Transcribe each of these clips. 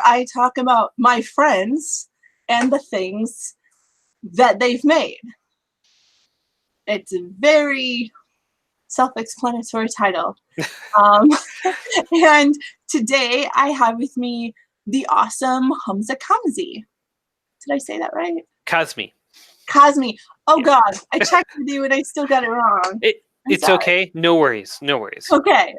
I talk about my friends and the things that they've made. It's a very self-explanatory title. And today I have with me the awesome Humza. Did I say that right? Kazmi. Kazmi. Oh Yeah. God, I checked with you and I still got it wrong. It's sorry. Okay. No worries. No worries. Okay.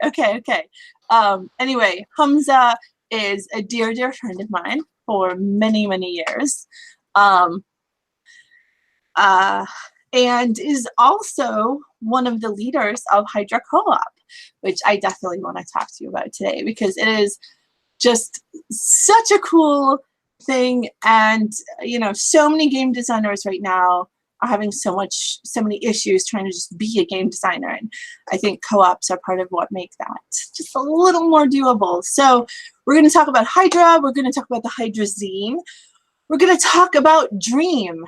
Anyway, Humza is a dear, dear friend of mine for many, many years. And is also one of the leaders of Hydra Co-op, which I definitely want to talk to you about today because it is just such a cool thing. And, you know, so many game designers right now are having so many issues trying to just be a game designer. And I think co-ops are part of what make that just a little more doable. So we're going to talk about Hydra. We're going to talk about the Hydra zine. We're going to talk about Dream,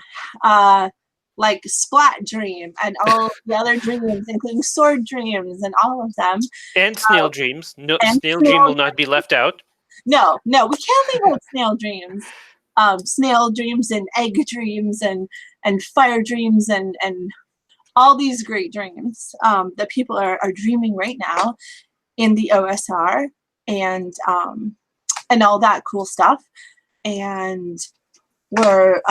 like Splat Dream and all the other dreams, including Sword Dreams and all of them. And Snail Dreams. No, Snail Dream will not be left out. No, we can't leave out Snail Dreams. Snail Dreams and Egg Dreams and Fire Dreams and all these great dreams that people are dreaming right now in the OSR and all that cool stuff. And we're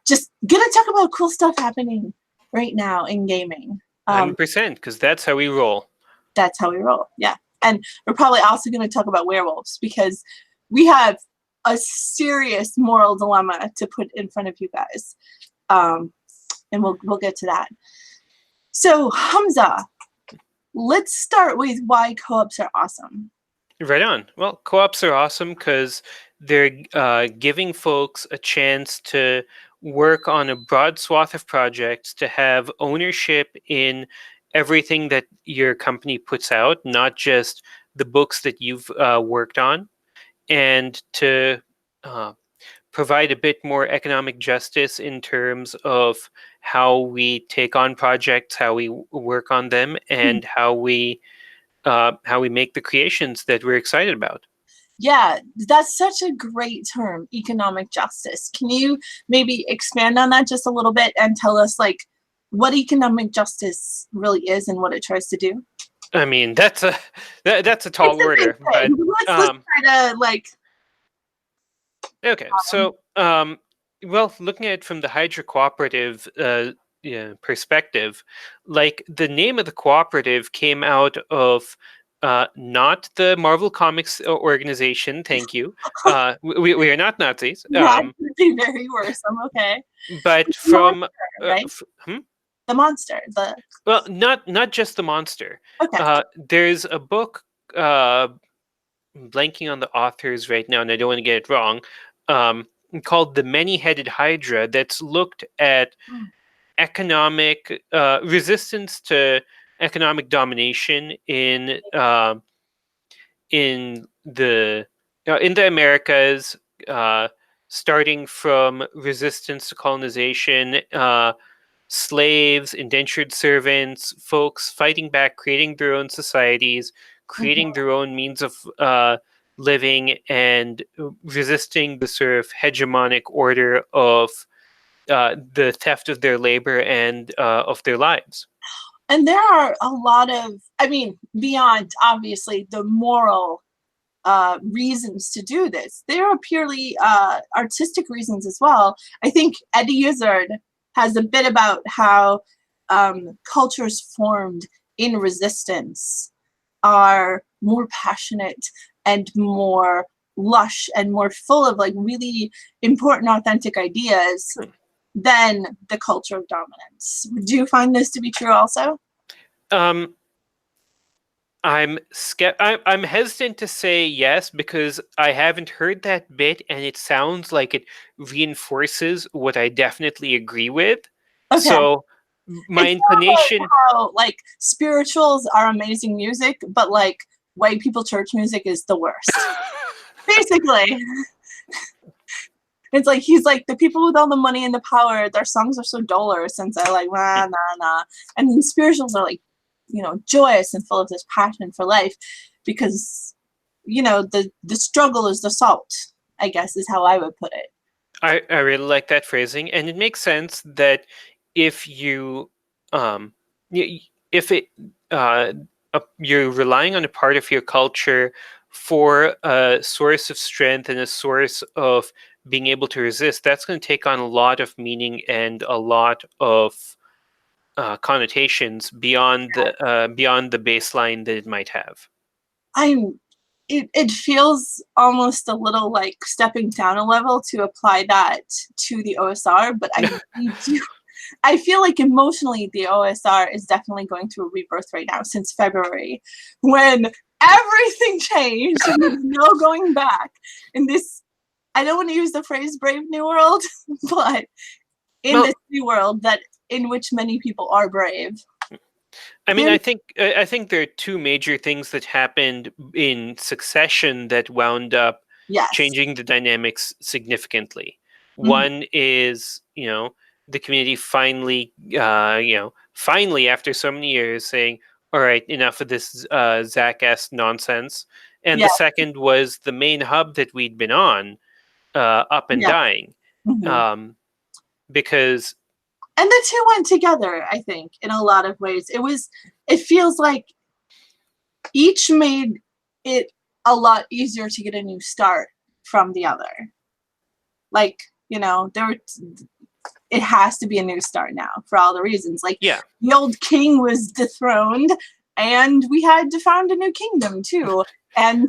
just gonna talk about cool stuff happening right now in gaming. 100%, because that's how we roll. That's how we roll, yeah. And we're probably also gonna talk about werewolves because we have a serious moral dilemma to put in front of you guys. And we'll get to that. So Humza, let's start with why co-ops are awesome. Right on. Well, co-ops are awesome because they're giving folks a chance to work on a broad swath of projects, to have ownership in everything that your company puts out, not just the books that you've worked on, and to provide a bit more economic justice in terms of how we take on projects, how we work on them, and how we make the creations that we're excited about. Yeah, that's such a great term, economic justice. Can you maybe expand on that just a little bit and tell us like what economic justice really is and what it tries to do? I mean, that's a tall order, but let's try to like. Okay, so well, looking at it from the Hydra Cooperative perspective, like the name of the cooperative came out of not the Marvel Comics organization. Thank you. We are not Nazis. That could be very worse. I'm okay. But from monster, right? The monster. Well, not just the monster. Okay. There's a book. Blanking on the authors right now, and I don't want to get it wrong. Called The Many-Headed Hydra, that's looked at economic resistance to economic domination in the Americas, starting from resistance to colonization, slaves, indentured servants, folks fighting back, creating their own societies, creating their own means of living, and resisting the sort of hegemonic order of the theft of their labor and of their lives. And there are a lot of, I mean, beyond obviously the moral reasons to do this, there are purely artistic reasons as well. I think Eddie Izzard has a bit about how cultures formed in resistance are more passionate and more lush and more full of like really important, authentic ideas than the culture of dominance. Do you find this to be true also? I'm hesitant to say yes because I haven't heard that bit, and it sounds like it reinforces what I definitely agree with. Okay. So my inclination, like how, like, spirituals are amazing music, but like white people church music is the worst. Basically. It's like he's like, the people with all the money and the power, their songs are so duller since they're like nah. And spirituals are like, you know, joyous and full of this passion for life because, you know, the struggle is the salt. I guess is how I would put it. I really like that phrasing, and it makes sense that if you if it you're relying on a part of your culture for a source of strength and a source of being able to resist, that's going to take on a lot of meaning and a lot of connotations beyond the baseline that it might have. It feels almost a little like stepping down a level to apply that to the OSR, but I feel like emotionally the OSR is definitely going through a rebirth right now since February, when everything changed and there's no going back. In this, I don't want to use the phrase "brave new world," but in this new world in which many people are brave. I mean, I think there are two major things that happened in succession that wound up changing the dynamics significantly. One is, the community finally, finally after so many years saying, "All right, enough of this Zach-esque nonsense." And the second was the main hub that we'd been on, up and dying, because. And the two went together, I think, in a lot of ways. It feels like each made it a lot easier to get a new start from the other. Like, it has to be a new start now for all the reasons. Like, the old king was dethroned, and we had to found a new kingdom too. And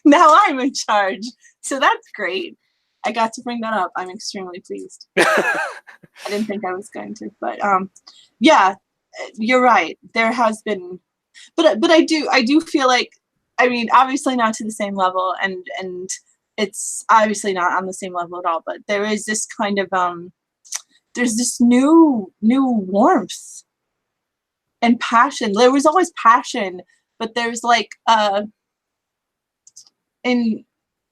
now I'm in charge. So that's great. I got to bring that up. I'm extremely pleased. I didn't think I was going to, but yeah, you're right. There has been, but I do feel like, I mean, obviously not to the same level, and it's obviously not on the same level at all. But there is this kind of there's this new warmth and passion. There was always passion, but there's like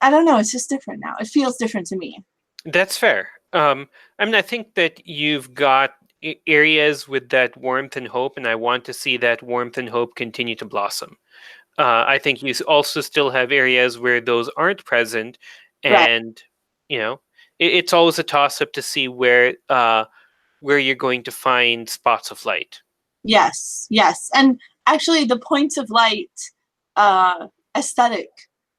I don't know. It's just different now. It feels different to me. That's fair. I mean, I think that you've got areas with that warmth and hope, and I want to see that warmth and hope continue to blossom. I think you also still have areas where those aren't present, and it's always a toss-up to see where you're going to find spots of light. Yes, and actually, the points of light aesthetic.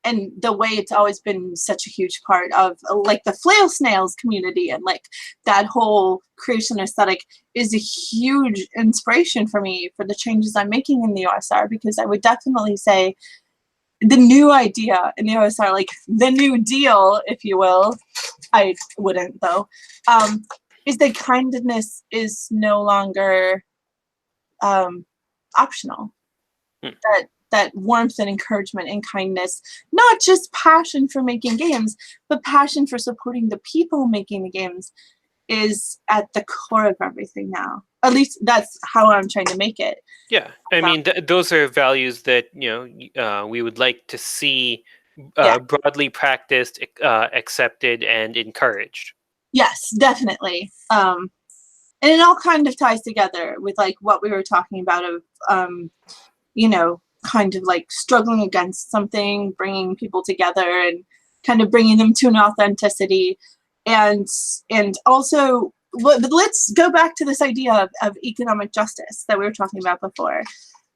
And the way it's always been such a huge part of like the flail snails community and like that whole creation aesthetic is a huge inspiration for me for the changes I'm making in the OSR, because I would definitely say the new idea in the OSR, like the new deal, if you will, I wouldn't though, is that kindness is no longer optional. That warmth and encouragement and kindness, not just passion for making games, but passion for supporting the people making the games, is at the core of everything now. At least that's how I'm trying to make it. Yeah, I mean, those are values that we would like to see broadly practiced, accepted, and encouraged. Yes, definitely. And it all kind of ties together with like what we were talking about of kind of like struggling against something, bringing people together and kind of bringing them to an authenticity. And also, but let's go back to this idea of economic justice that we were talking about before,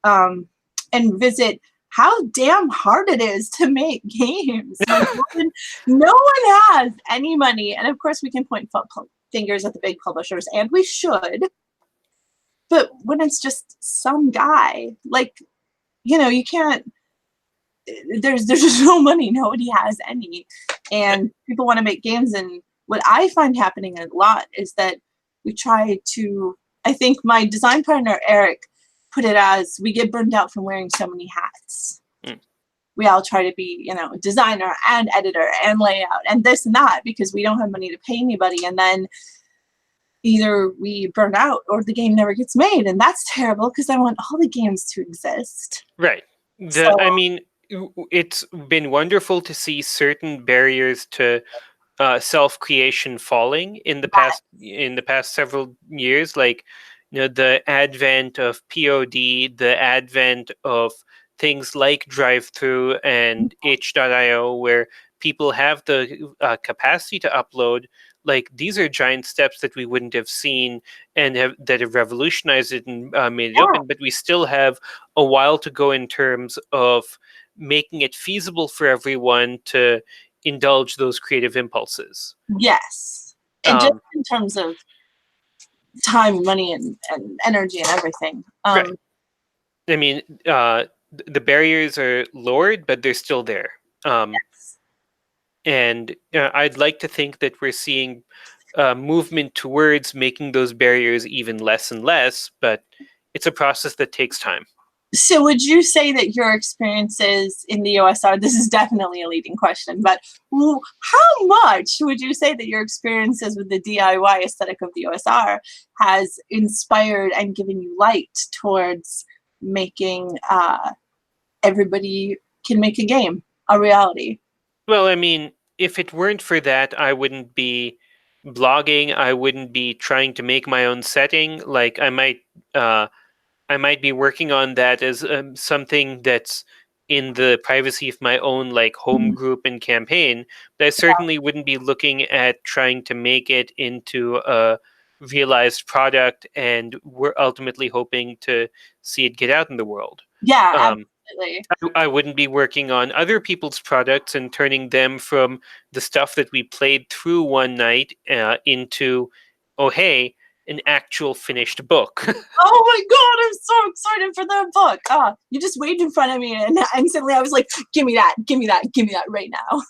and visit how damn hard it is to make games. Like, no one has any money. And of course, we can point fingers at the big publishers, and we should. But when it's just some guy, like, you can't, there's just no money. Nobody has any. And people want to make games. And what I find happening a lot is that we try to, I think my design partner, Eric, put it as, we get burned out from wearing so many hats. We all try to be, designer and editor and layout and this and that, because we don't have money to pay anybody. And then either we burn out or the game never gets made, and that's terrible because I want all the games to exist. Right. I mean, it's been wonderful to see certain barriers to self-creation falling in the past several years, like the advent of POD, the advent of things like drive-through and itch.io, where people have the capacity to upload, like these are giant steps that we wouldn't have seen and that have revolutionized it and made it open. But we still have a while to go in terms of making it feasible for everyone to indulge those creative impulses. Yes. And just in terms of time, money, and energy and everything. Right. I mean, the barriers are lowered, but they're still there. Yes. And I'd like to think that we're seeing movement towards making those barriers even less and less, but it's a process that takes time. So would you say that your experiences in the OSR, this is definitely a leading question, but how much would you say that your experiences with the DIY aesthetic of the OSR has inspired and given you light towards making everybody can make a game a reality? Well, I mean, if it weren't for that, I wouldn't be blogging. I wouldn't be trying to make my own setting. Like I might be working on that as something that's in the privacy of my own like home group and campaign. But I certainly wouldn't be looking at trying to make it into a realized product, and we're ultimately hoping to see it get out in the world. Yeah, absolutely. I wouldn't be working on other people's products and turning them from the stuff that we played through one night into, oh, hey, an actual finished book. Oh my God, I'm so excited for the book. You just waved in front of me and instantly I was like, give me that, give me that, give me that right now.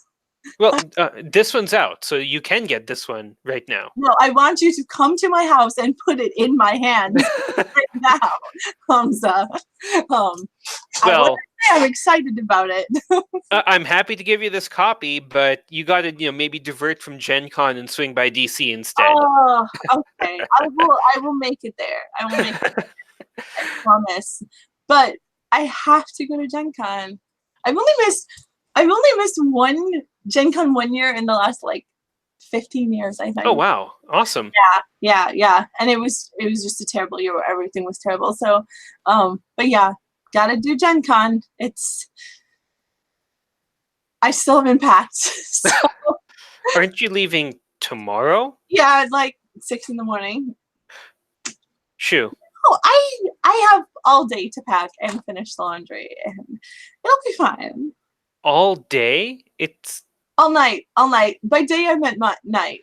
Well, this one's out, so you can get this one right now. No, I want you to come to my house and put it in my hands right now, Humza. Well, I'm excited about it. I'm happy to give you this copy, but you got to, maybe divert from Gen Con and swing by DC instead. Oh, okay. I will make it there. I will make it there. I promise. But I have to go to Gen Con. I've only missed one Gen Con 1 year in the last like 15 years, I think. Oh wow, awesome. Yeah. And it was just a terrible year where everything was terrible. So but yeah, gotta do Gen Con. I still haven't packed. So. Aren't you leaving tomorrow? Yeah, like 6 a.m. Shoo. Oh, I have all day to pack and finish the laundry, and it'll be fine. All day? It's all night. By day I meant night.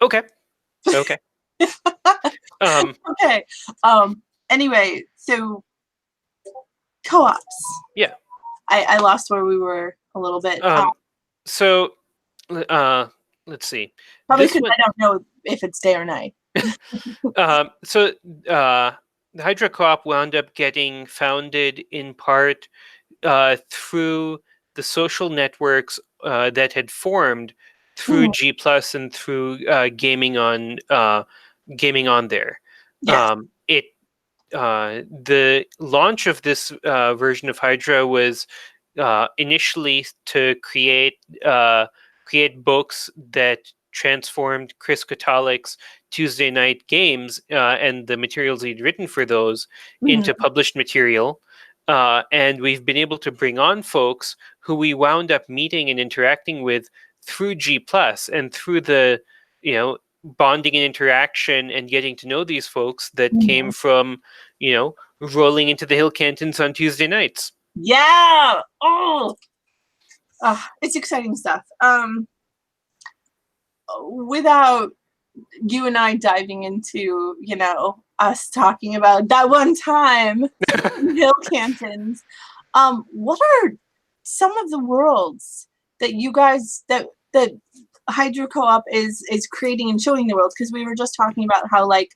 Okay. Okay. Okay. Anyway, so co-ops. Yeah. I lost where we were a little bit. So let's see. Probably because I don't know if it's day or night. So the Hydra Co-op wound up getting founded in part through the social networks that had formed through G Plus and through gaming on there. Yes. The launch of this version of Hydra was initially to create books that transformed Chris Katalik's Tuesday night games and the materials he'd written for those into published material. And we've been able to bring on folks who we wound up meeting and interacting with through G Plus and through the, bonding and interaction and getting to know these folks that came from, rolling into the Hill Cantons on Tuesday nights. Yeah. It's exciting stuff. Without you and I diving into, us talking about that one time in Hill Cantons, what are some of the worlds that you guys that Hydra Co-op is creating and showing the world? Because we were just talking about how like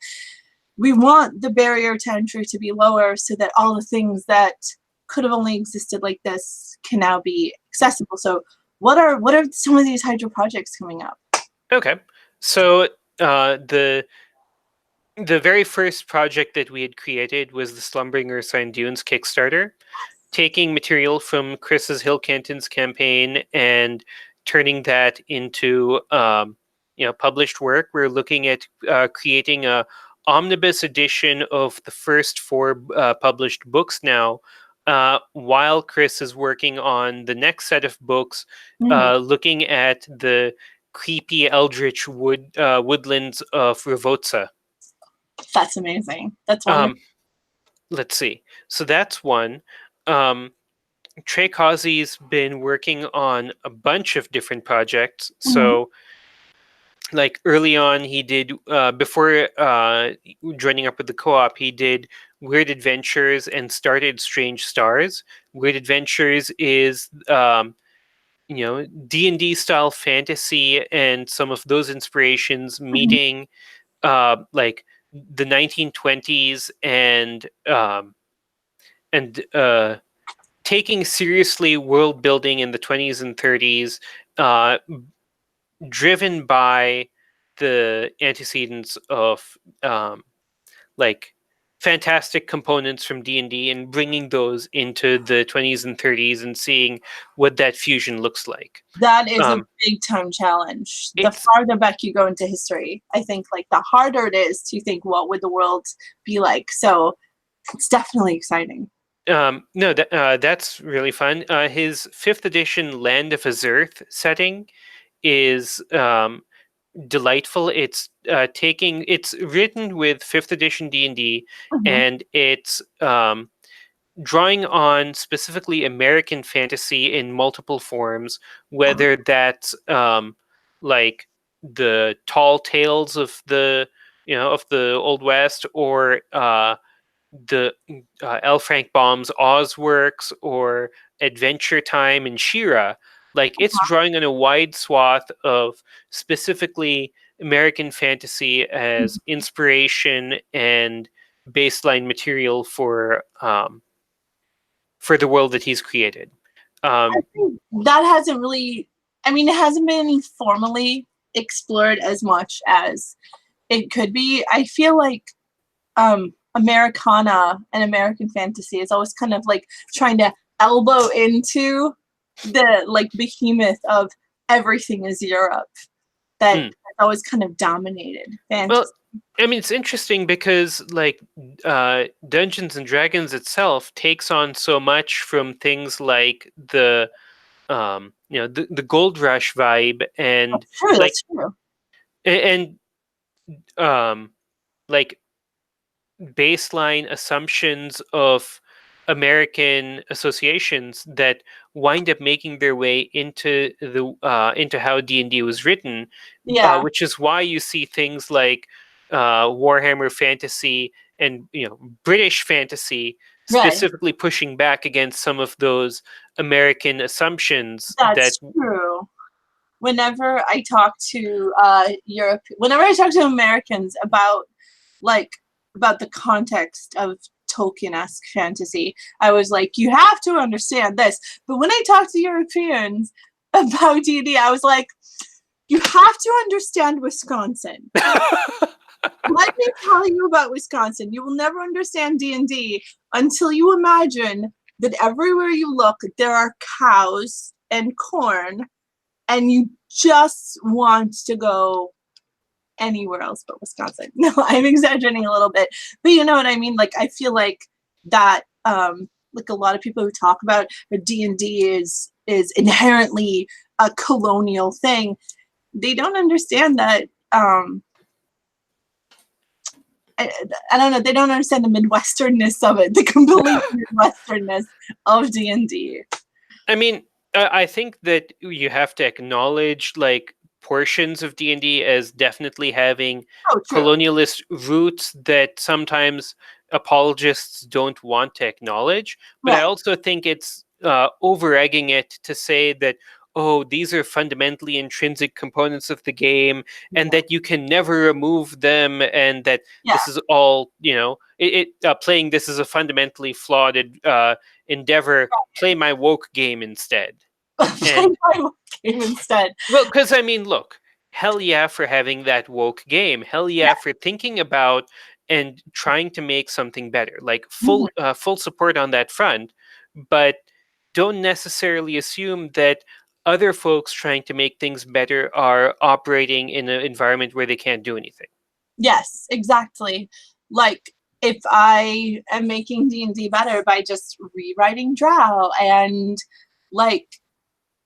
we want the barrier to entry to be lower so that all the things that could have only existed like this can now be accessible. So what are some of these Hydra projects coming up? Okay, so the very first project that we had created was the Slumbering Ursine Dunes Kickstarter, taking material from Chris's Hill Cantons campaign and turning that into published work. We're looking at creating a omnibus edition of the first 4 published books now while Chris is working on the next set of books, Mhm. looking at the creepy eldritch woodlands of Ravotza. That's amazing. That's wonderful. Let's see. So that's one. Um, Trey Causey's been working on a bunch of different projects. Mhm. So, like early on, he did before joining up with the co-op. He did Weird Adventures and started Strange Stars. Weird Adventures is D&D style fantasy and some of those inspirations Mhm. meeting like the 1920s and taking seriously world building in the 20s and 30s, uh, driven by the antecedents of like fantastic components from D&D and bringing those into the 20s and 30s and seeing what that fusion looks like. That is a Um, big time challenge. The it's farther back you go into history, I think like the harder it is to think what would the world be like. So it's definitely exciting. no, that's really fun. His fifth edition Land of Azurth setting is delightful. It's written with fifth edition D&D, Mhm. and it's drawing on specifically American fantasy in multiple forms, whether that's like the tall tales of the Old West, or the L. Frank Baum's Oz works, or Adventure Time and Shira. Like, it's drawing on a wide swath of specifically American fantasy as inspiration and baseline material for the world that he's created. I Um, think that hasn't really, I mean, it hasn't been formally explored as much as it could be. I feel like Americana and American fantasy is always kind of like trying to elbow into the like behemoth of everything is Europe that mm. has always kind of dominated Well, fantasy. I mean, it's interesting because like Dungeons and Dragons itself takes on so much from things like the Gold Rush vibe, and That's true. like That's true. and um like baseline assumptions of American associations that wind up making their way into how D&D was written, Yeah. which is why you see things like Warhammer Fantasy and British fantasy Right. specifically pushing back against some of those American assumptions that. That's true. Whenever I talk to whenever I talk to Americans about like about the context of Tolkien-esque fantasy, I was like, you have to understand this. But when I talk to Europeans about D&D, I was like, you have to understand Wisconsin. Let me tell you about Wisconsin. You will never understand D&D until you imagine that everywhere you look, there are cows and corn, and you just want to go anywhere else but Wisconsin. No, I'm exaggerating a little bit, but you know what I mean? Like, I feel like that, like a lot of people who talk about D&D is inherently a colonial thing. They don't understand that. I, I don't know. They don't understand the Midwesternness of it, the complete Midwesternness of D&D. I mean, I think that you have to acknowledge like portions of D&D as definitely having Oh, true. colonialist roots that sometimes apologists don't want to acknowledge. But I Right. also think it's over-egging it to say that, oh, these are fundamentally intrinsic components of the game, and Yeah. that you can never remove them, and that Yeah. this is all, playing this is a fundamentally flawed endeavor. Play my woke game instead. Play And my game instead. well, because I mean, look, hell yeah for having that woke game. Hell Yeah. yeah for thinking about and trying to make something better. Like Mhm. full support on that front, but don't necessarily assume that other folks trying to make things better are operating in an environment where they can't do anything. Yes, exactly. Like if I am making D&D better by just rewriting Drow and like,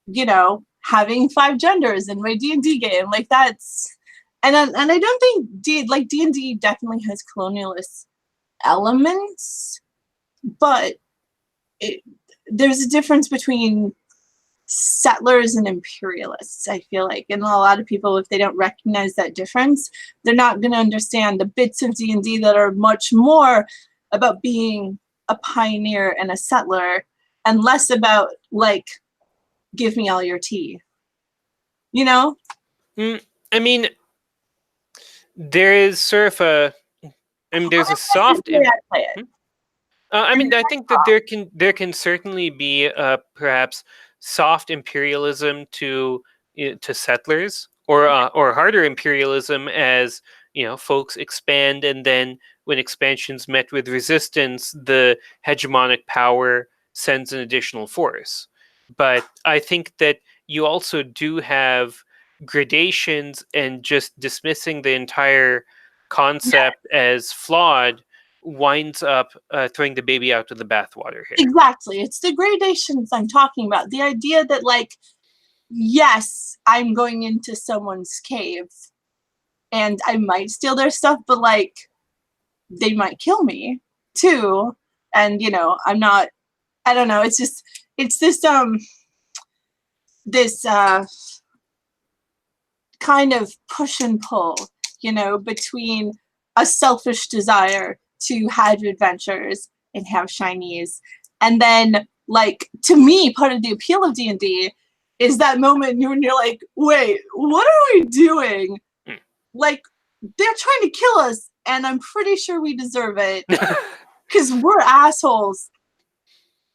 you know, having 5 genders in my D&D game, like that's, and I don't think D&D definitely has colonialist elements, but there's a difference between settlers and imperialists, I feel like. And a lot of people, if they don't recognize that difference, they're not going to understand the bits of D&D that are much more about being a pioneer and a settler and less about, like, give me all your tea. You know? I mean, there is sort of there's a soft... I play it. I mean, I think that there can certainly be perhaps soft imperialism to settlers, or harder imperialism as folks expand, and then when expansion's met with resistance, the hegemonic power sends an additional force. But I think that you also do have gradations, and just dismissing the entire concept as flawed winds up throwing the baby out with the bathwater here. Exactly. It's the gradations I'm talking about. The idea that, like, yes, I'm going into someone's cave and I might steal their stuff, but, like, they might kill me too. And, I'm not, I don't know. It's just, it's this, kind of push and pull, between a selfish desire to have adventures and have shinies. And then, like, to me, part of the appeal of D&D is that moment when you're like, wait, what are we doing? Like, they're trying to kill us, and I'm pretty sure we deserve it because we're assholes.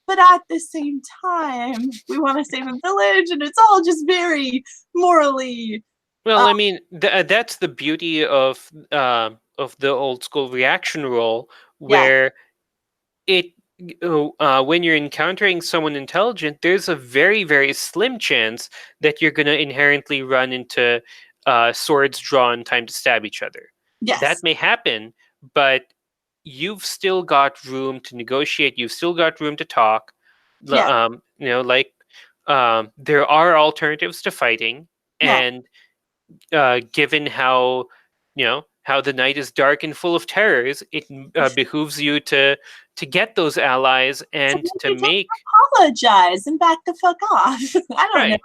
But at the same time, we want to save a village, and it's all just very morally... Well, I mean, that's the beauty of the old school reaction role, where when you're encountering someone intelligent, there's a very, very slim chance that you're going to inherently run into swords drawn, time to stab each other. Yes. That may happen, but you've still got room to negotiate. You've still got room to talk. Yeah. There are alternatives to fighting, and given how the night is dark and full of terrors, it behooves you to get those allies and to make... apologize and back the fuck off. I don't know.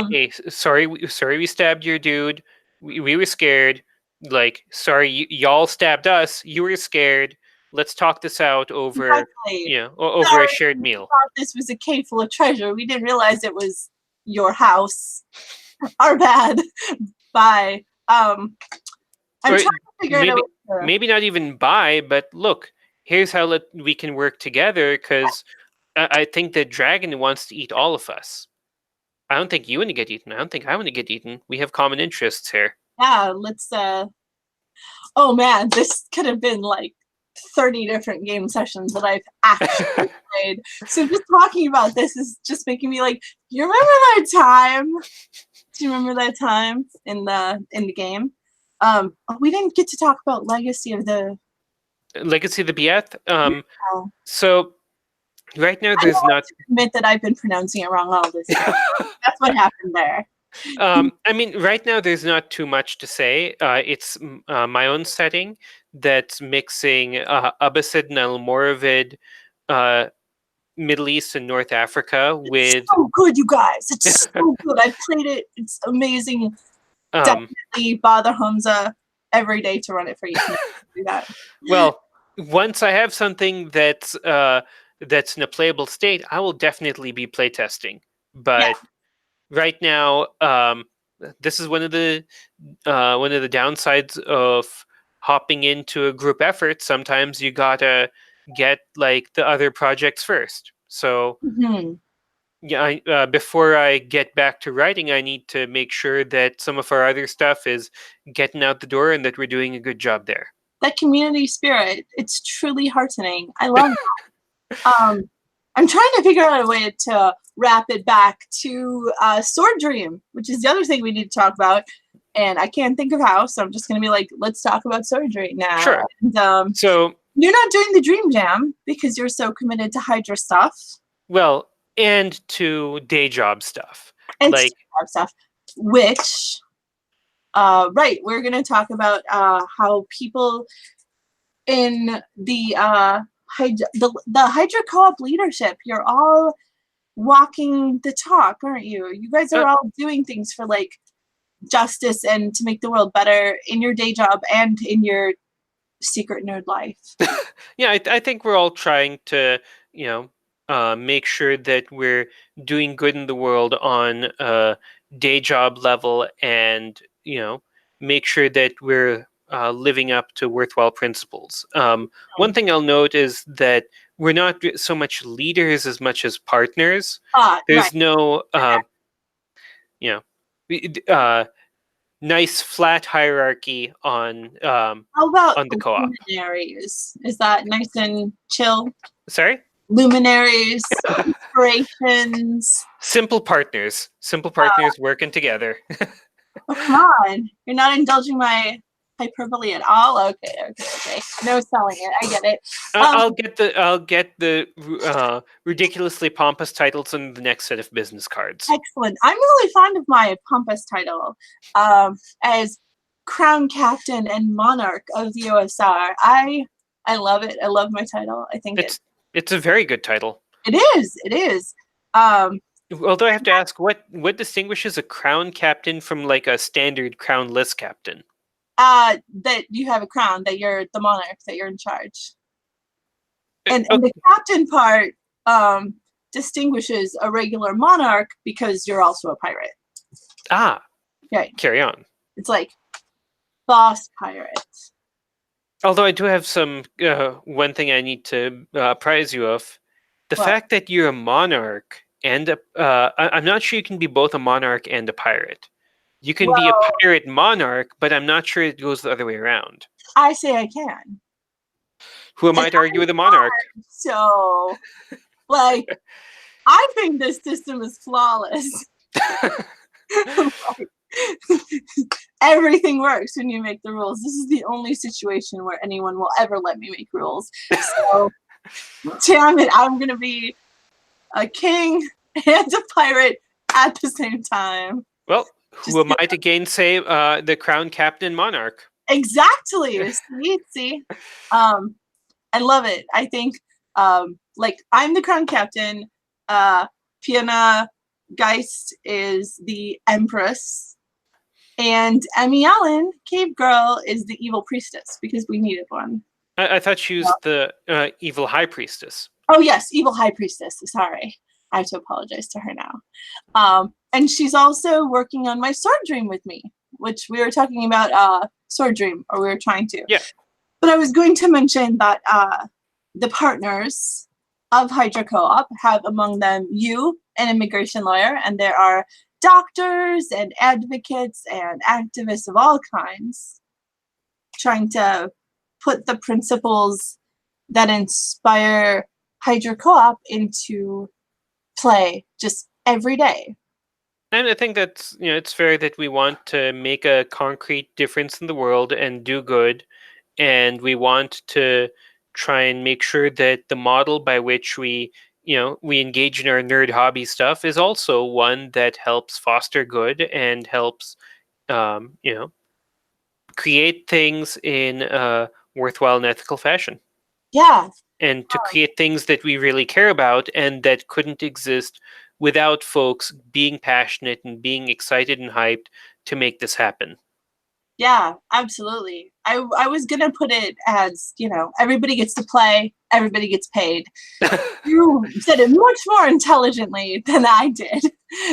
Hey, sorry we stabbed your dude. We were scared. Like, sorry, y'all stabbed us. You were scared. Let's talk this out over over a shared meal. We thought this was a cave full of treasure. We didn't realize it was your house. Our bad. Bye. I'm trying to figure it out. Maybe not even bye, but look, here's how we can work together, because I think the dragon wants to eat all of us. I don't think you want to get eaten. I don't think I want to get eaten. We have common interests here. Yeah, let's... Oh man, this could have been like 30 different game sessions that I've actually played. So just talking about this is just making me like, you remember that time? Do you remember that time in the game? We didn't get to talk about Legacy of the Bieth. So right now there's not... admit that I've been pronouncing it wrong all this time. That's what happened there. I mean, right now there's not too much to say. It's my own setting that's mixing Abbasid and Almoravid, Middle East and North Africa with... It's so good, you guys. It's so good. I've played it. It's amazing. Definitely bother Humza every day to run it for you. Do that. Well, once I have something that's in a playable state, I will definitely be playtesting. But right now, this is one of the downsides of hopping into a group effort. Sometimes you gotta get like the other projects first. So before I get back to writing, I need to make sure that some of our other stuff is getting out the door and that we're doing a good job there. That community spirit, it's truly heartening. I love that. I'm trying to figure out a way to wrap it back to Sword Dream, which is the other thing we need to talk about. and I can't think of how, so I'm just gonna be like, let's talk about surgery now. Sure. And, So you're not doing the Dream Jam because you're so committed to Hydra stuff. well, and to day job stuff. And like stuff, which, right, we're gonna talk about how people in the Hydra Co-op leadership, you're all walking the talk, aren't you? You guys are all doing things for like justice and to make the world better in your day job and in your secret nerd life. Yeah, I think we're all trying to, make sure that we're doing good in the world on a day job level, and make sure that we're living up to worthwhile principles. One thing I'll note is that we're not so much leaders as much as partners. There's right. no, nice flat hierarchy on How about the co-op. luminaries? Is that nice and chill? Sorry? Luminaries, inspirations. Simple partners working together. Oh, come on. You're not indulging my hyperbole at all? Okay. No selling it. I get it. I'll get the ridiculously pompous titles on the next set of business cards. Excellent. I'm really fond of my pompous title as Crown Captain and Monarch of the OSR. I love it. I love my title. I think it's a very good title. It is. Although I have to ask, what distinguishes a crown captain from like a standard crownless captain? That you have a crown, that you're the monarch, that you're in charge. And the captain part distinguishes a regular monarch because you're also a pirate. Ah. Right. Carry on. It's like boss pirate. Although I do have some one thing I need to apprise you of. The fact that you're a monarch and I'm not sure you can be both a monarch and a pirate. You can be a pirate monarch, but I'm not sure it goes the other way around. I say I can. Who am I to argue with a monarch? So, like, I think this system is flawless. Everything works when you make the rules. This is the only situation where anyone will ever let me make rules. So, damn it, I'm going to be a king and a pirate at the same time. Well, who am I to gainsay the crown captain monarch? Exactly. See? I love it. I think, like, I'm the crown captain. Fiona Geist is the empress. And Emmy Allen, Cave Girl, is the evil priestess because we needed one. I thought she was the evil high priestess. Oh, yes, evil high priestess. Sorry. I have to apologize to her now. And she's also working on my sword dream with me, which we were talking about sword dream, or we were trying to. Yeah. But I was going to mention that the partners of Hydra Co-op have among them you, an immigration lawyer, and there are doctors and advocates and activists of all kinds trying to put the principles that inspire Hydra Co-op into play just every day. And I think that's, it's fair that we want to make a concrete difference in the world and do good. And we want to try and make sure that the model by which we engage in our nerd hobby stuff is also one that helps foster good and helps, create things in a worthwhile and ethical fashion. Yeah. And to create things that we really care about and that couldn't exist without folks being passionate and being excited and hyped to make this happen. Yeah, absolutely. I was going to put it as, everybody gets to play, everybody gets paid. You said it much more intelligently than I did,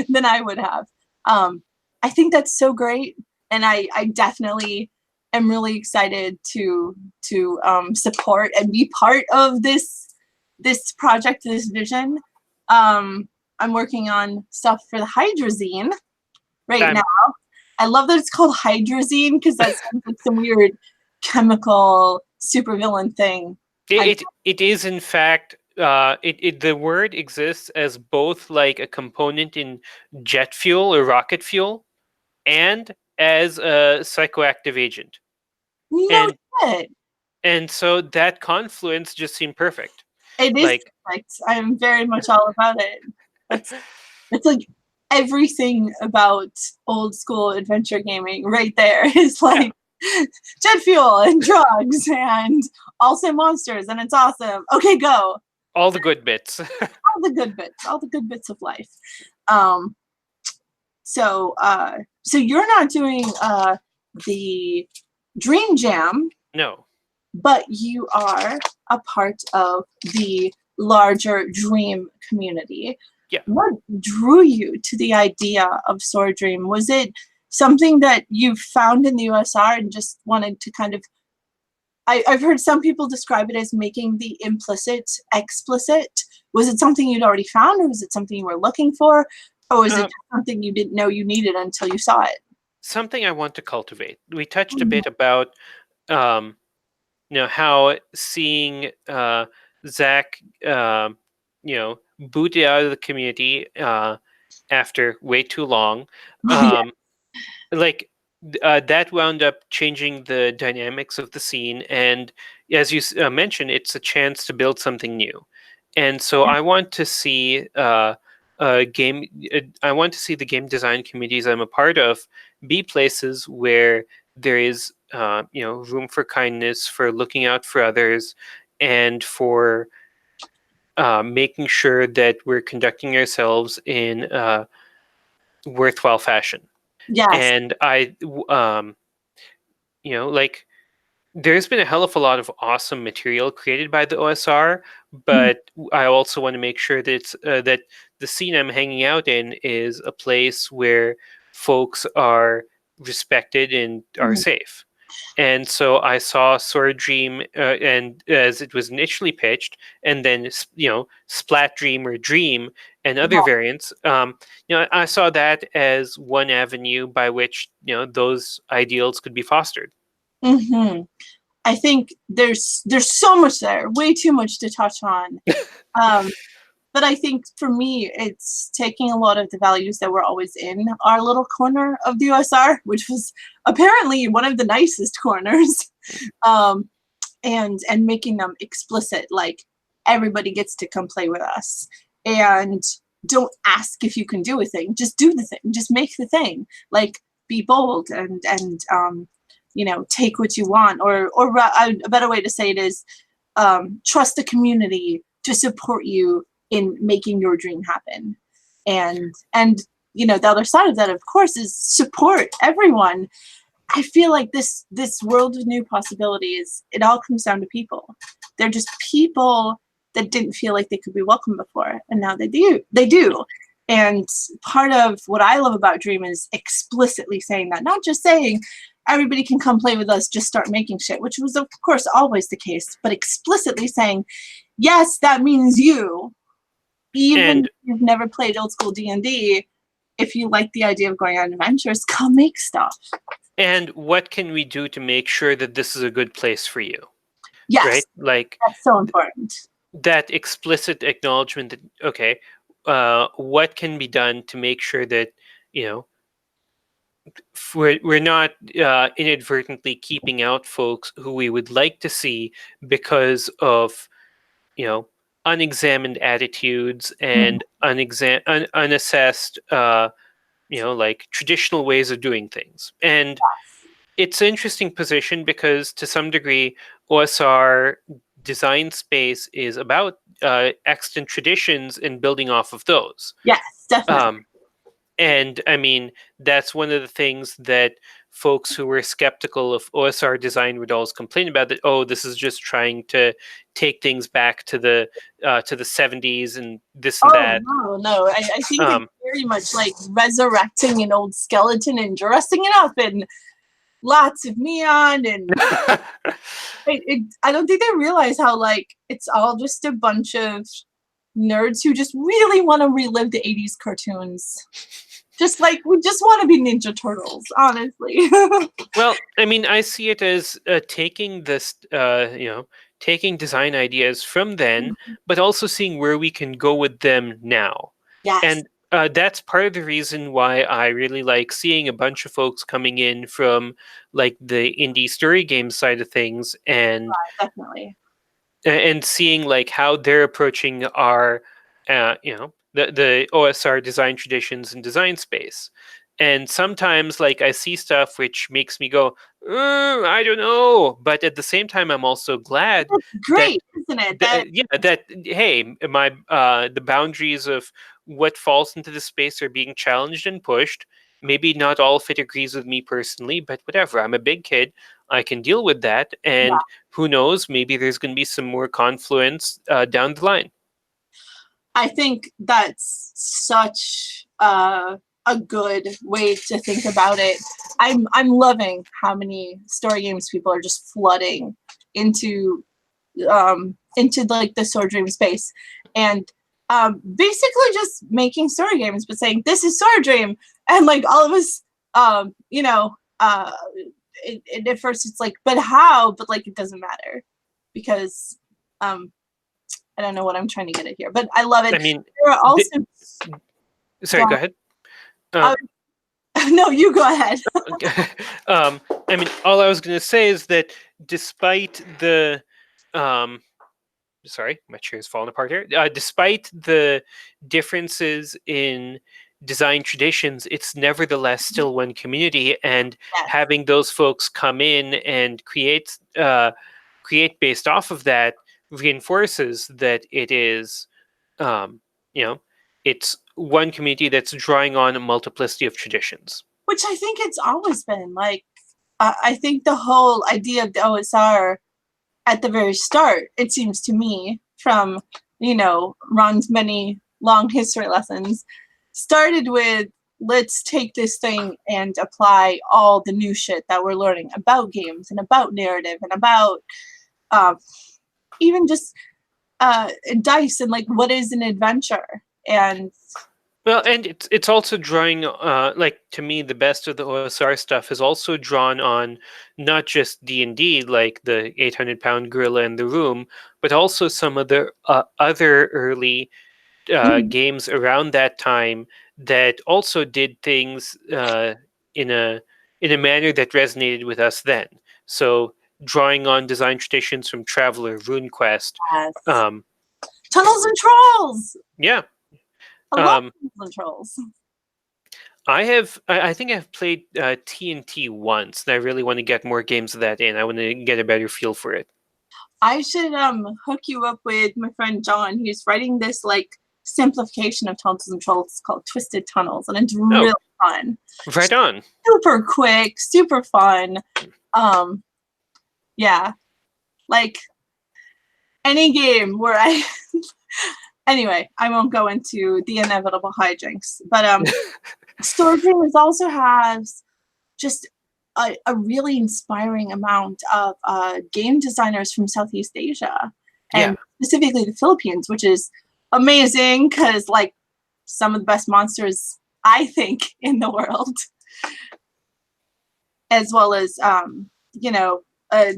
than I would have. I think that's so great. And I definitely am really excited to support and be part of this project, this vision. I'm working on stuff for the Hydrazine right now. I love that it's called Hydrazine because that sounds like some weird chemical supervillain thing. It is, in fact, the word exists as both like a component in jet fuel or rocket fuel and as a psychoactive agent. No And shit. and so that confluence just seemed perfect. It is Like perfect. I am very much all about it. That's it's like everything about old school adventure gaming right there is like jet fuel and drugs and also monsters and it's awesome. Okay, go. all the good bits. All the good bits, all the good bits of life. Um, so you're not doing the Dream Jam, No. but you are a part of the larger Dream community. Yeah. What drew you to the idea of Sword Dream? Was it something that you found in the USR and just wanted to kind of I've heard some people describe it as making the implicit explicit. Was it something you'd already found, or was it something you were looking for, or was it something you didn't know you needed until you saw it? Something I want to cultivate. We touched a Mhm. bit about how seeing Zach booted out of the community after way too long. Yeah. Like that wound up changing the dynamics of the scene, and as you mentioned, it's a chance to build something new. And so I want to see a game. I want to see the game design communities I'm a part of be places where there is room for kindness, for looking out for others, and for making sure that we're conducting ourselves in a worthwhile fashion. Yes. And like there's been a hell of a lot of awesome material created by the OSR, Mhm. but I also want to make sure that that the scene I'm hanging out in is a place where folks are respected and are Mhm. safe. And so I saw Sword Dream, and as it was initially pitched, and then Splat Dream or Dream and other variants. I saw that as one avenue by which those ideals could be fostered. Mm-hmm. I think there's so much there, way too much to touch on. Um, but I think for me, it's taking a lot of the values that were always in our little corner of the USR, which was apparently one of the nicest corners, um, and making them explicit, like everybody gets to come play with us, and don't ask if you can do a thing, just do the thing, just make the thing, like be bold and take what you want, or a better way to say it is trust the community to support you in making your dream happen. And the other side of that, of course, is support everyone. I feel like this world of new possibilities, it all comes down to people. They're just people that didn't feel like they could be welcome before, and now they do. And part of what I love about Dream is explicitly saying that, not just saying everybody can come play with us, just start making shit, which was of course always the case, but explicitly saying, yes, that means you, even And if you've never played old school D&D, if you like the idea of going on adventures, come make stuff. and what can we do to make sure that this is a good place for you? Yes, Right? Like that's so important. that explicit acknowledgement that, okay, what can be done to make sure that, you know, we're not inadvertently keeping out folks who we would like to see because of, you know, unexamined attitudes Mhm. and unassessed, like traditional ways of doing things. And it's an interesting position because to some degree, OSR design space is about extant traditions and building off of those. Yes, definitely. Um, and I mean, that's one of the things that folks who were skeptical of OSR design would always complain about, that, oh, this is just trying to take things back to the 70s and this and Oh that. no. I think it's Um, very much like resurrecting an old skeleton and dressing it up in lots of neon and I don't think they realize how like it's all just a bunch of nerds who just really want to relive the 80s cartoons. Just like we just want to be Ninja Turtles, honestly. Well, I mean, I see it as taking this, taking design ideas from then, but also seeing where we can go with them now. Yes. And that's part of the reason why I really like seeing a bunch of folks coming in from like the indie story game side of things, Definitely. and seeing like how they're approaching our the OSR design traditions and design space. And sometimes like I see stuff which makes me go, I don't know, but at the same time I'm also glad It's that great, isn't it? That hey, my the boundaries of what falls into the space are being challenged and pushed. Maybe not all of it agrees with me personally, but whatever. I'm a big kid. I can deal with that, yeah, and who knows? Maybe there's going to be some more confluence down the line. I think that's such a good way to think about it. I'm loving how many story games people are just flooding into like the Sword Dream space, and basically just making story games, but saying this is Sword Dream, and like all of us, you know, at first it's like, but how? But like it doesn't matter because I don't know what I'm trying to get at here, but I love it. I mean, There are also sorry, go ahead. no, you go ahead. I mean, all I was going to say is that despite the sorry, my chair's falling apart here. Despite the differences in design traditions, it's nevertheless still one community, and Yes. having those folks come in and create based off of that reinforces that it is, you know, it's one community that's drawing on a multiplicity of traditions. Which I think it's always been like. I think the whole idea of the OSR at the very start, it seems to me, from Ron's many long history lessons, started with let's take this thing and apply all the new shit that we're learning about games and about narrative and about even just dice and like what is an adventure. And well, and it's also drawing like, to me, the best of the OSR stuff is also drawn on not just D&D, like the 800-pound gorilla in the room, but also some of the other early games around that time that also did things in a manner that resonated with us then. So drawing on design traditions from Traveller, RuneQuest, yes. um, Tunnels and Trolls. yeah. I love Tunnels and Trolls. I think I've played TNT once, and I really want to get more games of that in. I want to get a better feel for it. I should hook you up with my friend John. He's writing this like simplification of Tunnels and Trolls called Twisted Tunnels, and it's really fun. Right on. Super quick, super fun. Yeah, like any game where I. Anyway, I won't go into the inevitable hijinks, but Story Dreamers also has just a really inspiring amount of game designers from Southeast Asia, and specifically the Philippines, which is amazing because like some of the best monsters I think in the world, as well as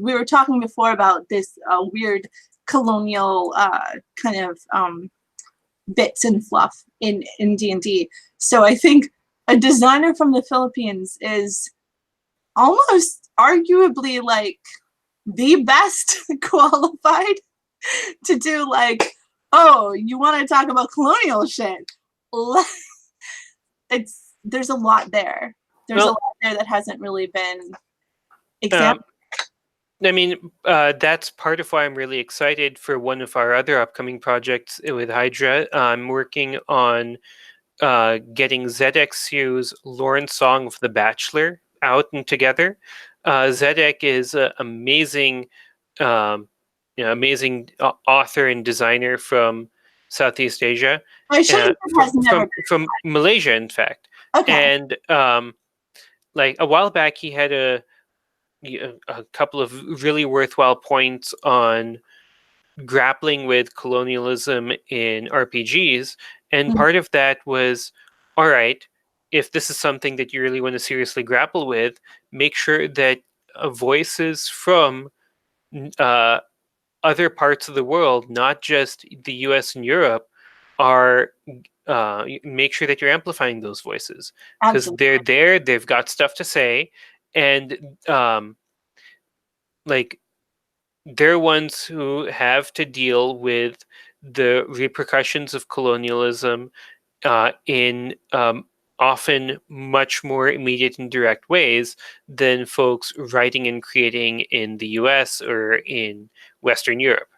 we were talking before about this weird colonial kind of bits and fluff in D&D. So I think a designer from the Philippines is almost arguably like the best qualified to do like, oh, you want to talk about colonial shit? There's a lot there. There's a lot there that hasn't really been examined. I mean, that's part of why I'm really excited for one of our other upcoming projects with Hydra. I'm working on getting ZXU's Lauren Song of The Bachelor out and together. Zedek is an amazing, amazing author and designer from Southeast Asia. From Malaysia, in fact. Okay. And like a while back, he had a couple of really worthwhile points on grappling with colonialism in RPGs. And part of that was, all right, if this is something that you really want to seriously grapple with, make sure that voices from other parts of the world, not just the US and Europe, are make sure that you're amplifying those voices, because Absolutely. they're there, they've got stuff to say, and like they're ones who have to deal with the repercussions of colonialism in often much more immediate and direct ways than folks writing and creating in the US or in Western Europe.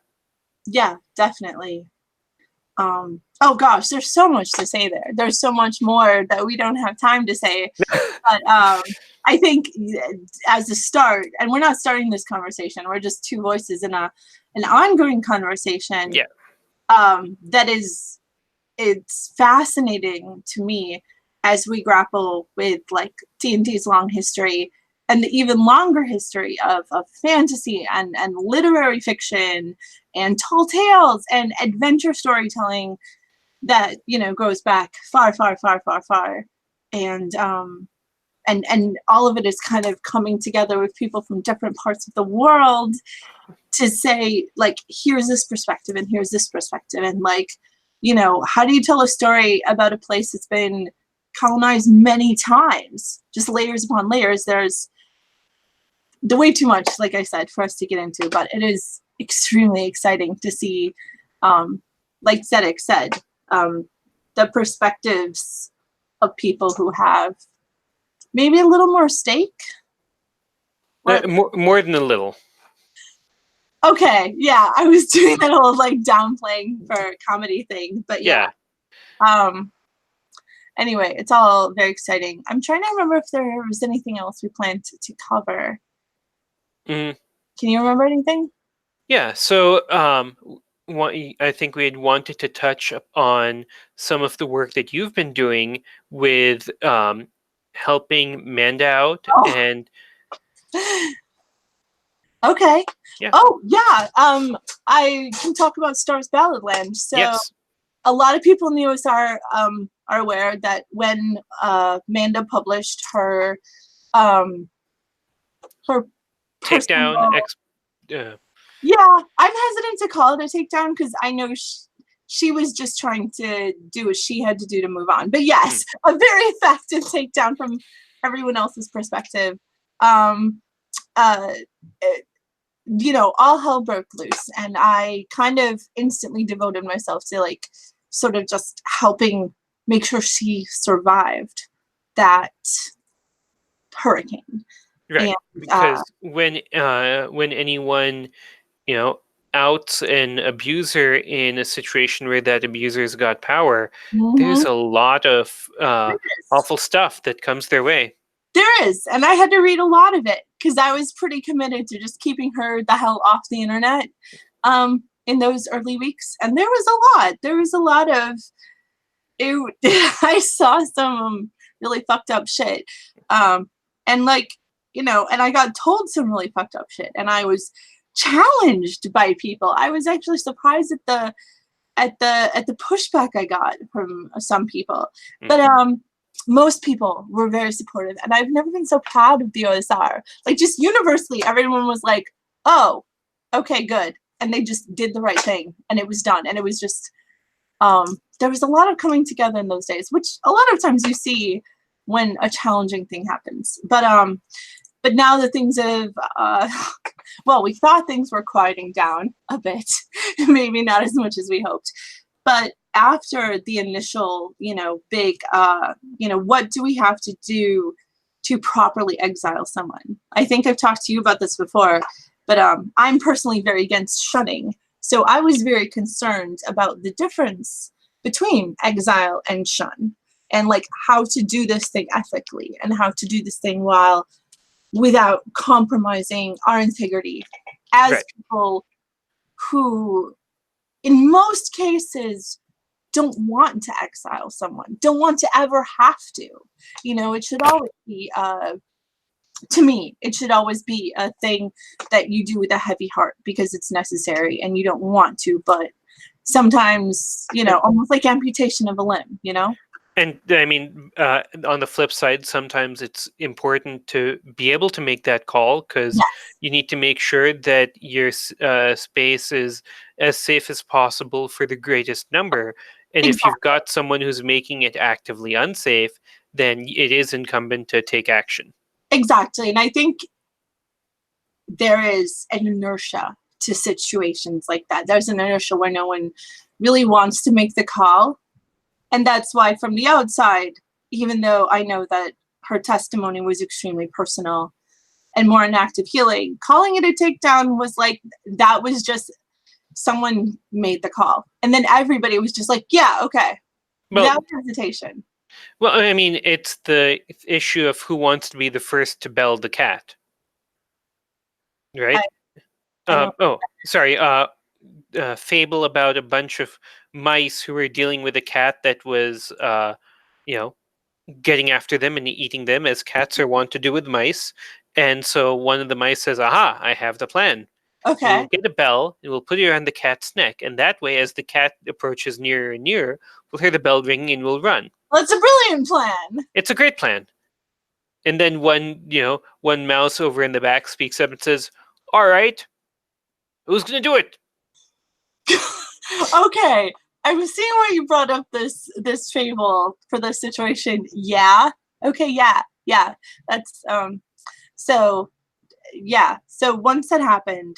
Yeah, definitely. Oh gosh, there's so much to say there. There's so much more that we don't have time to say. But I think as a start, and we're not starting this conversation, we're just two voices in an ongoing conversation. Yeah. That is, it's fascinating to me as we grapple with like D&D's long history and the even longer history of fantasy and literary fiction and tall tales and adventure storytelling that, you know, goes back far, far, far, far, far. And all of it is kind of coming together with people from different parts of the world to say, like, here's this perspective and here's this perspective. And like, you know, how do you tell a story about a place that's been colonized many times? Just layers upon layers. There's way too much, like I said, for us to get into, but it is extremely exciting to see, like Zedek said, the perspectives of people who have maybe a little more stake. More than a little. Okay, yeah, I was doing that whole like downplaying for comedy thing, but yeah. Anyway, it's all very exciting. I'm trying to remember if there was anything else we planned to cover. Mm. Can you remember anything? Yeah, so I think we had wanted to touch on some of the work that you've been doing with helping Manda out. And okay. Yeah. Oh yeah. I can talk about Stars Balladland. So yes. A lot of people in the US are aware that when Manda published her takedown. Yeah, I'm hesitant to call it a takedown because I know she was just trying to do what she had to do to move on. But yes, a very effective takedown from everyone else's perspective. You know, all hell broke loose, and I kind of instantly devoted myself to like sort of just helping make sure she survived that hurricane. Right, and, because when anyone, you know, outs an abuser in a situation where that abuser's got power, there's a lot of awful stuff that comes their way. There is, and I had to read a lot of it because I was pretty committed to just keeping her the hell off the internet in those early weeks. And there was a lot. There was a lot of I saw some really fucked up shit. And like, you know, and I got told some really fucked up shit, and I was challenged by people. I was actually surprised at the pushback I got from some people. But most people were very supportive, and I've never been so proud of the OSR. Like, just universally, everyone was like, oh, okay, good. And they just did the right thing, and it was done. And it was just, there was a lot of coming together in those days, which a lot of times you see when a challenging thing happens. But now that things have, well, we thought things were quieting down a bit, maybe not as much as we hoped. But after the initial, you know, big, you know, what do we have to do to properly exile someone? I think I've talked to you about this before, but I'm personally very against shunning. So I was very concerned about the difference between exile and shun, and like how to do this thing ethically and how to do this thing without compromising our integrity as people who, in most cases, don't want to exile someone, don't want to ever have to. You know, it should always be, to me, it should always be a thing that you do with a heavy heart because it's necessary and you don't want to, but sometimes, you know, almost like amputation of a limb, you know? And I mean, on the flip side, sometimes it's important to be able to make that call because you need to make sure that your space is as safe as possible for the greatest number. And if Exactly. you've got someone who's making it actively unsafe, then it is incumbent to take action. Exactly. And I think there is an inertia to situations like that. There's an inertia where no one really wants to make the call. And that's why from the outside, even though I know that her testimony was extremely personal and more an act of healing, calling it a takedown was like, that was just someone made the call. And then everybody was just like, yeah, okay. Without hesitation. Well, I mean, it's the issue of who wants to be the first to bell the cat, right? I don't. Sorry. Fable about a bunch of mice who were dealing with a cat that was, getting after them and eating them, as cats are wont to do with mice. And so one of the mice says, "Aha! I have the plan. We Okay. will get a bell and we'll put it around the cat's neck, and that way, as the cat approaches nearer and nearer, we'll hear the bell ringing and we'll run." Well, it's a brilliant plan. It's a great plan. And then one mouse over in the back speaks up and says, "All right, who's gonna do it?" Okay. I was seeing why you brought up this fable for this situation. Yeah. Okay, yeah. Yeah. That's so yeah. So once that happened,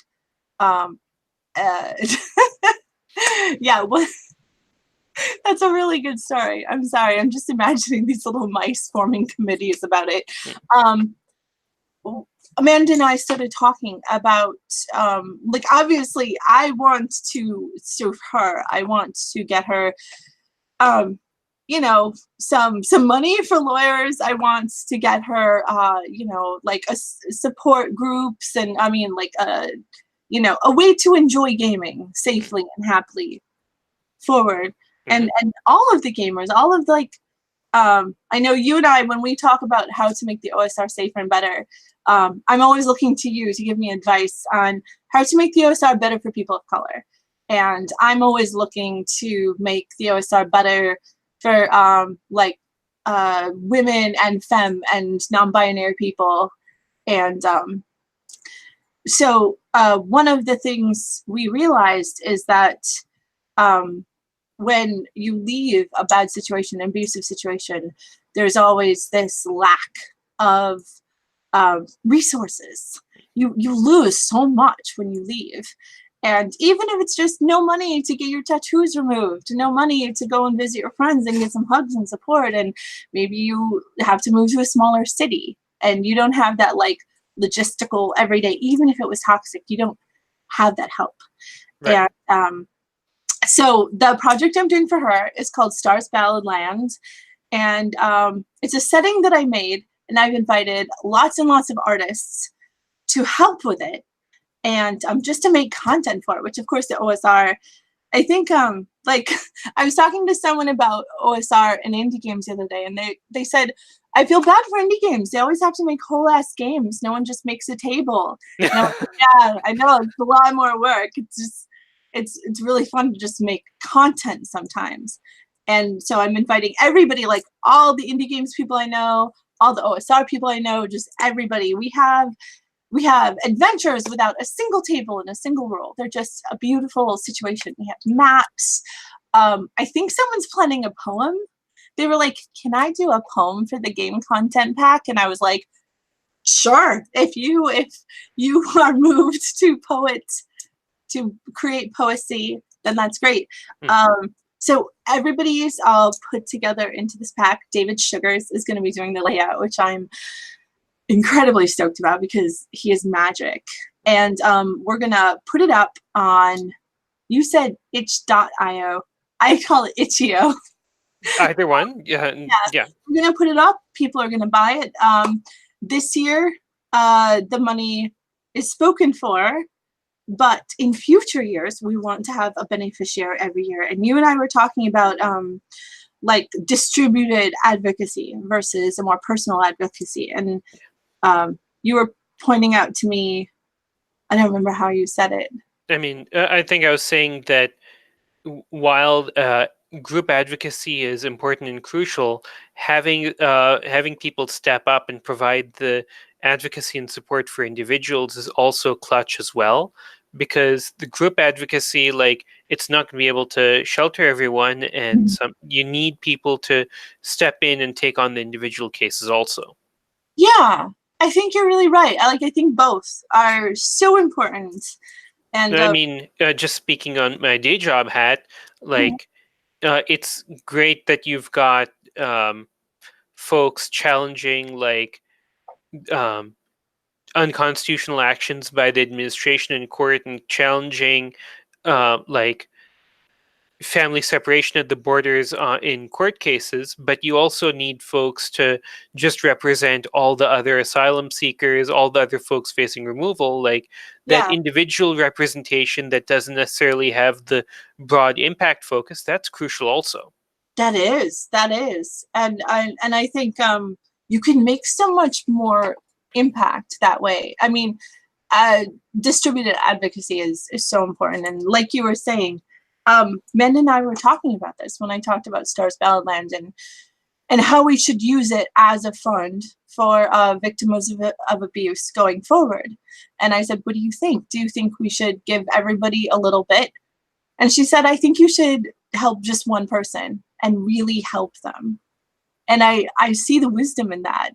uh yeah, that's a really good story. I'm sorry. I'm just imagining these little mice forming committees about it. Um Amanda and I started talking about like obviously I want to serve her. I want to get her some money for lawyers. I want to get her like support groups, and I mean like a way to enjoy gaming safely and happily forward. And all of the gamers, all of like I know you and I, when we talk about how to make the OSR safer and better, I'm always looking to you to give me advice on how to make the OSR better for people of color. And I'm always looking to make the OSR better for women and femme and non-binary people. And so one of the things we realized is that when you leave a bad situation, an abusive situation, there's always this lack of resources. You lose so much when you leave. And even if it's just no money to get your tattoos removed, no money to go and visit your friends and get some hugs and support, and maybe you have to move to a smaller city and you don't have that like logistical everyday, even if it was toxic, you don't have that help. Right. And so the project I'm doing for her is called Stars Ballad Land. And it's a setting that I made, and I've invited lots and lots of artists to help with it. And just to make content for it, which of course the OSR, I think like I was talking to someone about OSR and indie games the other day, and they said, I feel bad for indie games. They always have to make whole ass games. No one just makes a table. And I was like, yeah, I know, it's a lot more work. It's just it's really fun to just make content sometimes. And so I'm inviting everybody, like all the indie games people I know, all the OSR people I know, just everybody. We have adventures without a single table and a single rule. They're just a beautiful situation. We have maps. I think someone's planning a poem. They were like, can I do a poem for the game content pack? And I was like, sure. If you are moved to create poesy, then that's great. So everybody's all put together into this pack. David Sugars is going to be doing the layout, which I'm incredibly stoked about because he is magic. And we're going to put it up on, you said itch.io. I call it itch.io. Either one. Yeah. We're going to put it up. People are going to buy it. This year, the money is spoken for. But in future years, we want to have a beneficiary every year. And you and I were talking about like distributed advocacy versus a more personal advocacy. And you were pointing out to me, I don't remember how you said it. I mean, I think I was saying that while group advocacy is important and crucial, having people step up and provide the advocacy and support for individuals is also clutch as well, because the group advocacy, like, it's not going to be able to shelter everyone, and you need people to step in and take on the individual cases also. Yeah, I think you're really right. I think both are so important. And I mean, just speaking on my day job hat, like, it's great that you've got folks challenging, like, um, unconstitutional actions by the administration in court, and challenging like family separation at the borders in court cases, but you also need folks to just represent all the other asylum seekers, all the other folks facing removal. Like, that yeah, individual representation that doesn't necessarily have the broad impact focus, that's crucial also. that is. And I think you can make so much more impact that way. I mean, distributed advocacy is so important. And like you were saying, Men and I were talking about this when I talked about Stars Ballad Land, and how we should use it as a fund for victims of abuse going forward. And I said, what do you think? Do you think we should give everybody a little bit? And she said, I think you should help just one person and really help them. And I see the wisdom in that.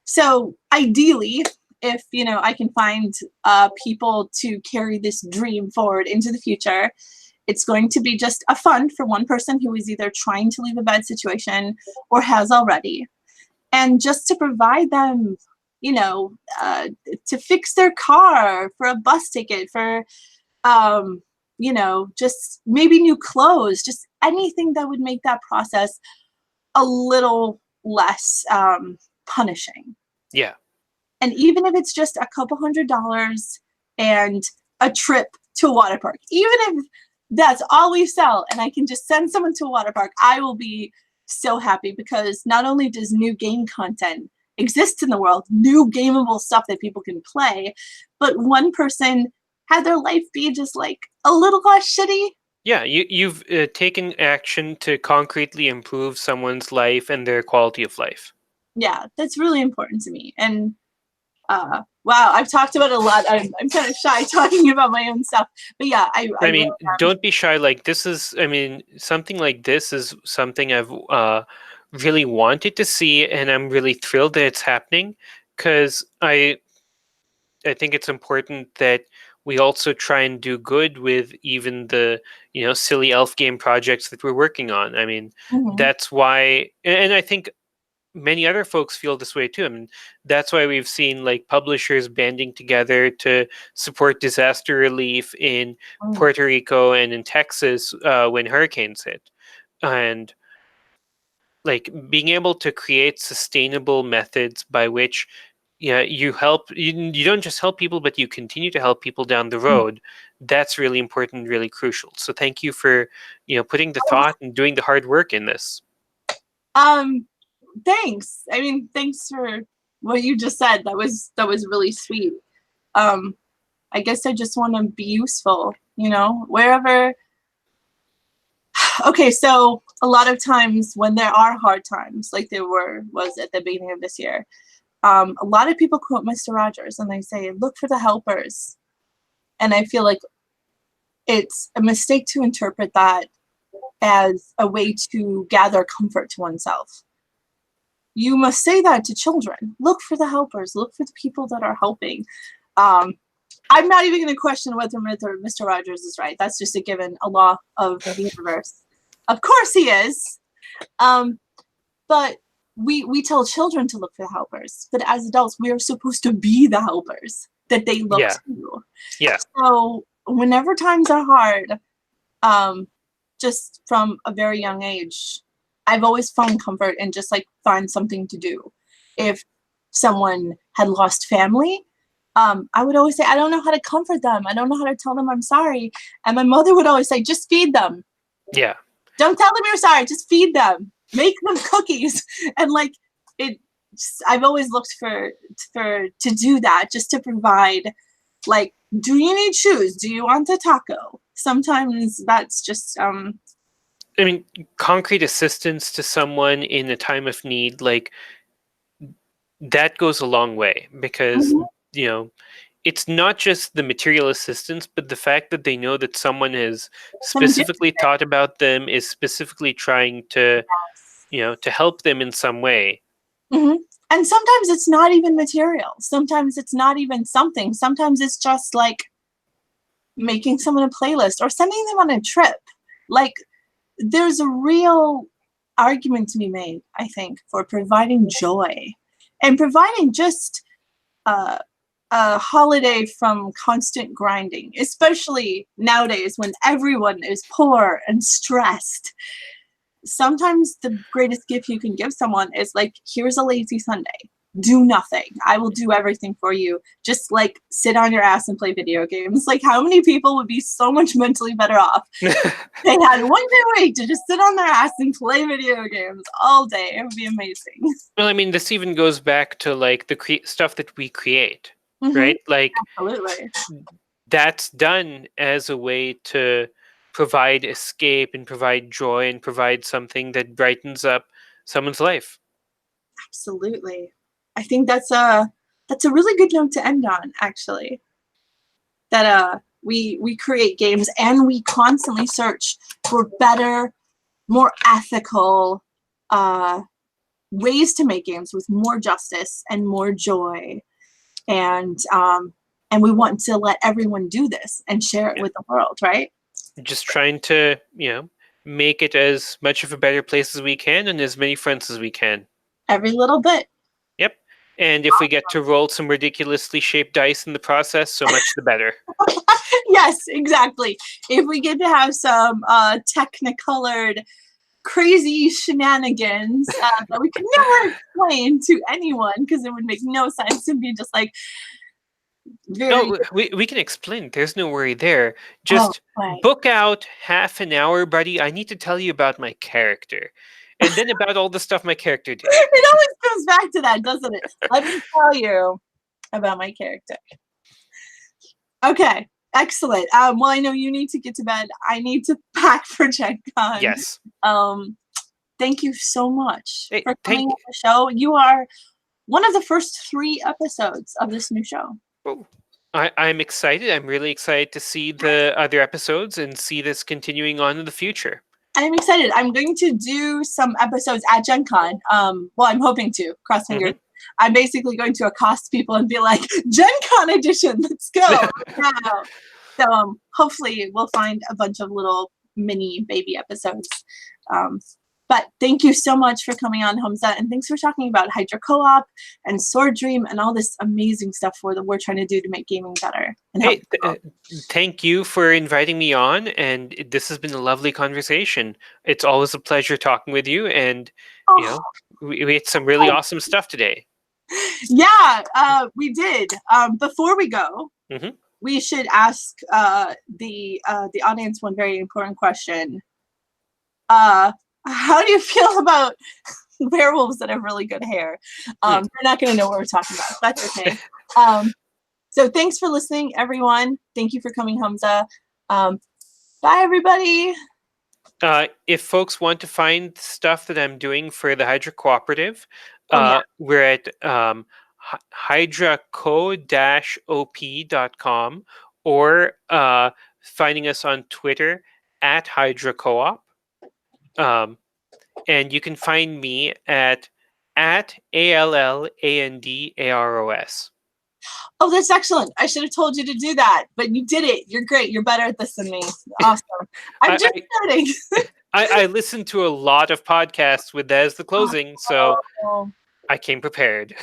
So ideally, if I can find people to carry this dream forward into the future, it's going to be just a fund for one person who is either trying to leave a bad situation or has already, and just to provide them, to fix their car, for a bus ticket, for just maybe new clothes, just anything that would make that process a little less punishing. Yeah. And even if it's just a couple $100s and a trip to a water park, even if that's all we sell and I can just send someone to a water park, I will be so happy, because not only does new game content exist in the world, new gameable stuff that people can play, but one person had their life be just like a little less shitty. Yeah, you've taken action to concretely improve someone's life and their quality of life. Yeah, that's really important to me. And wow, I've talked about it a lot. I'm kind of shy talking about my own stuff, but yeah, I mean, don't be shy. Like, this is, I mean, something like this is something I've really wanted to see, and I'm really thrilled that it's happening, because I think it's important that we also try and do good with even the silly elf game projects that we're working on. I mean, that's why, and I think many other folks feel this way too. I mean, that's why we've seen, like, publishers banding together to support disaster relief in Puerto Rico and in Texas when hurricanes hit, and, like, being able to create sustainable methods by which you help, you don't just help people, but you continue to help people down the road. That's really important, really crucial. So thank you for putting the thought and doing the hard work in this. Thanks. I mean, thanks for what you just said. That was really sweet. I guess I just want to be useful, wherever. Okay, so a lot of times when there are hard times, like there was at the beginning of this year, a lot of people quote Mr. Rogers and they say, look for the helpers. And I feel like it's a mistake to interpret that as a way to gather comfort to oneself. You must say that to children. Look for the helpers. Look for the people that are helping. I'm not even going to question whether Mr. Rogers is right. That's just a given, a law of the universe. Of course he is. But we tell children to look for the helpers. But as adults, we are supposed to be the helpers that they look to. Yeah. So whenever times are hard, just from a very young age, I've always found comfort in just like find something to do. If someone had lost family, I would always say, I don't know how to comfort them. I don't know how to tell them I'm sorry. And my mother would always say, just feed them. Yeah. Don't tell them you're sorry. Just feed them. Make them cookies. And like I've always looked for to do that, just to provide, like, do you need shoes? Do you want a taco? Sometimes that's just I mean, concrete assistance to someone in a time of need, like, that goes a long way, because it's not just the material assistance, but the fact that they know that someone has Someone did specifically it. thought about them, is specifically trying to, to help them in some way. Mhm. And sometimes it's not even material. Sometimes it's not even something. Sometimes it's just like making someone a playlist or sending them on a trip. Like, there's a real argument to be made, I think, for providing joy and providing just a holiday from constant grinding, especially nowadays when everyone is poor and stressed. Sometimes the greatest gift you can give someone is like, here's a lazy Sunday. Do nothing. I will do everything for you. Just like sit on your ass and play video games. Like, how many people would be so much mentally better off? They had 1 day a week to just sit on their ass and play video games all day. It would be amazing. Well, I mean, this even goes back to like the stuff that we create, Mhm. right? Like, Absolutely. that's done as a way to provide escape and provide joy and provide something that brightens up someone's life. Absolutely. I think that's a really good note to end on, actually. That we create games and we constantly search for better, more ethical ways to make games with more justice and more joy, and we want to let everyone do this and share it with the world, right? Just trying to, make it as much of a better place as we can and as many friends as we can. Every little bit. Yep. And if we get to roll some ridiculously shaped dice in the process, so much the better. Yes, exactly. If we get to have some technicolored crazy shenanigans that we could never explain to anyone because it would make no sense and be just like very. No, we can explain. There's no worry there. Just Right. book out half an hour, buddy. I need to tell you about my character. And then about all the stuff my character did. It always comes back to that, doesn't it? Let me tell you about my character. Okay, excellent. Well, I know you need to get to bed. I need to pack for Gen Con. Yes. Thank you so much Hey, for coming on the show. You are one of the first 3 episodes of this new show. Oh, I'm excited. I'm really excited to see the other episodes and see this continuing on in the future. I'm excited. I'm going to do some episodes at Gen Con. Well, I'm hoping to, cross fingers. I'm basically going to accost people and be like, Gen Con edition, let's go now. So hopefully we'll find a bunch of little mini baby episodes. But thank you so much for coming on, Humza, and thanks for talking about Hydra Co-op and Sword Dream and all this amazing stuff that we're trying to do to make gaming better. And hey, thank you for inviting me on, and this has been a lovely conversation. It's always a pleasure talking with you, and we had some really awesome stuff today. Yeah, we did. Before we go, we should ask the audience one very important question. How do you feel about werewolves that have really good hair? They're not going to know what we're talking about. That's okay. So thanks for listening, everyone. Thank you for coming, Humza. Bye, everybody. If folks want to find stuff that I'm doing for the Hydra Cooperative, we're at hydraco-op.com or finding us on Twitter at Hydra Co-op. And you can find me at ALLANDAROS. Oh, that's excellent. I should have told you to do that, but you did it. You're great. You're better at this than me. Awesome. I'm just kidding. I listened to a lot of podcasts with that as the closing, so I came prepared.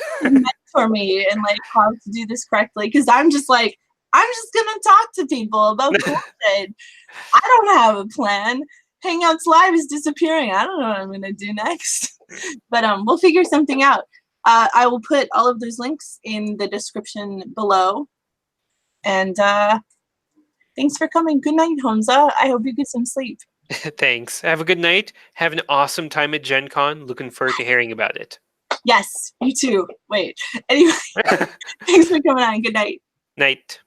For me and like how to do this correctly, because I'm just gonna talk to people about bullshit. I don't have a plan. Hangouts Live is disappearing. I don't know what I'm gonna do next. But we'll figure something out. I will put all of those links in the description below. And thanks for coming. Good night, Humza. I hope you get some sleep. Thanks. Have a good night. Have an awesome time at Gen Con. Looking forward to hearing about it. Yes, you too. Wait. Anyway, thanks for coming on. Good night. Night.